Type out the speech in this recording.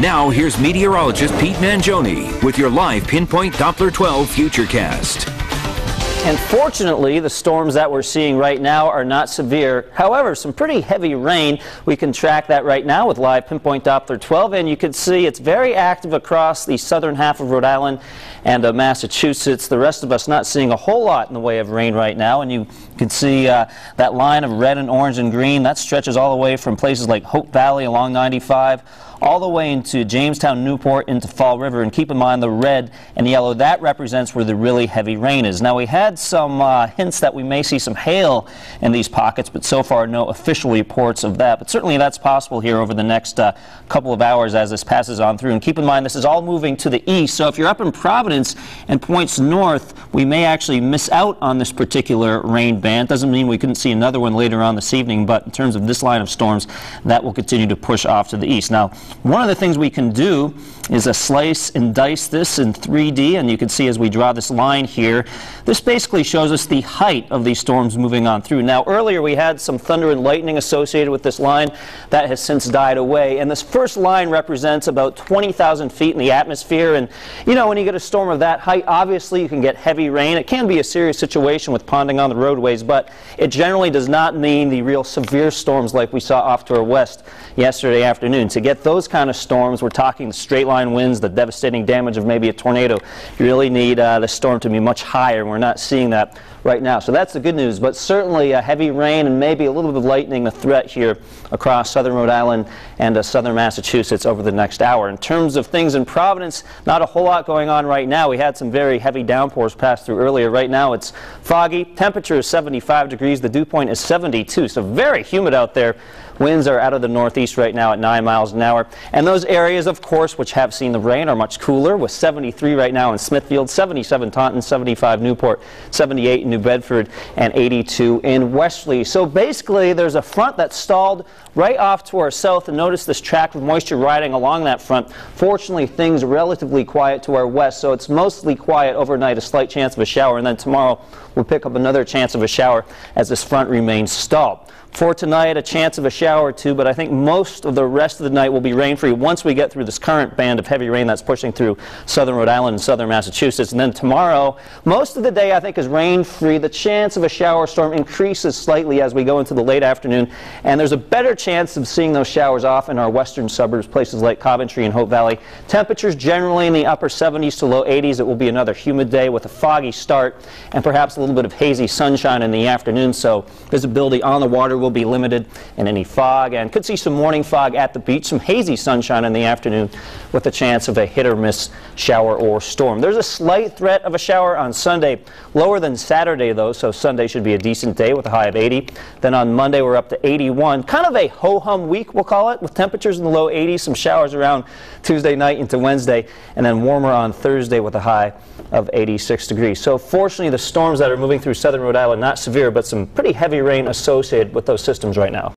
Now, here's meteorologist Pete Mangione with your live Pinpoint Doppler 12 Futurecast. And fortunately, the storms that we're seeing right now are not severe. However, some pretty heavy rain. We can track that right now with live Pinpoint Doppler 12, and you can see it's very active across the southern half of Rhode Island and Massachusetts. The rest of us not seeing a whole lot in the way of rain right now, and you can see that line of red and orange and green. That stretches all the way from places like Hope Valley along 95 all the way into Jamestown, Newport, into Fall River. And keep in mind the red and yellow, that represents where the really heavy rain is. Now, we had some hints that we may see some hail in these pockets, but so far no official reports of that. But certainly that's possible here over the next couple of hours as this passes on through. And keep in mind this is all moving to the east, so if you're up in Providence and points north, we may actually miss out on this particular rain band. Doesn't mean we couldn't see another one later on this evening, but in terms of this line of storms, that will continue to push off to the east. Now, one of the things we can do is slice and dice this in 3D, and you can see as we draw this line here, this basically shows us the height of these storms moving on through. Now, earlier we had some thunder and lightning associated with this line. That has since died away, and this first line represents about 20,000 feet in the atmosphere. And you know, when you get a storm of that height, obviously you can get heavy rain. It can be a serious situation with ponding on the roadways, but it generally does not mean the real severe storms like we saw off to our west yesterday afternoon. To get those kind of storms, we're talking the straight line winds, the devastating damage of maybe a tornado. You really need the storm to be much higher, and we're not seeing that right now. So that's the good news, but certainly heavy rain and maybe a little bit of lightning, a threat here across southern Rhode Island and southern Massachusetts over the next hour. In terms of things in Providence, not a whole lot going on right now. We had some very heavy downpours pass through earlier. Right now it's foggy. Temperature is 75 degrees. The dew point is 72, so very humid out there. Winds are out of the northeast right now at 9 miles an hour. And those areas, of course, which have seen the rain are much cooler, with 73 right now in Smithfield, 77 Taunton, 75 Newport, 78 in New Bedford, and 82 in Westerly. So basically, there's a front that's stalled right off to our south, and notice this track with moisture riding along that front. Fortunately, things are relatively quiet to our west, so it's mostly quiet overnight, a slight chance of a shower, and then tomorrow we'll pick up another chance of a shower as this front remains stalled. For tonight, a chance of a shower or two, but I think most of the rest of the night will be rain-free once we get through this current band of heavy rain that's pushing through southern Rhode Island and southern Massachusetts. And then tomorrow, most of the day I think is rain-free. The chance of a shower storm increases slightly as we go into the late afternoon, and there's a better chance of seeing those showers off in our western suburbs, places like Coventry and Hope Valley. Temperatures generally in the upper 70s to low 80s. It will be another humid day with a foggy start and perhaps a little bit of hazy sunshine in the afternoon, so visibility on the water will be limited in any fog, and could see some morning fog at the beach, some hazy sunshine in the afternoon with a chance of a hit or miss shower or storm. There's a slight threat of a shower on Sunday, lower than Saturday though, so Sunday should be a decent day with a high of 80. Then on Monday we're up to 81, kind of a ho-hum week we'll call it, with temperatures in the low 80s, some showers around Tuesday night into Wednesday, and then warmer on Thursday with a high of 86 degrees. So fortunately the storms that are moving through southern Rhode Island, not severe, but some pretty heavy rain associated with those systems right now.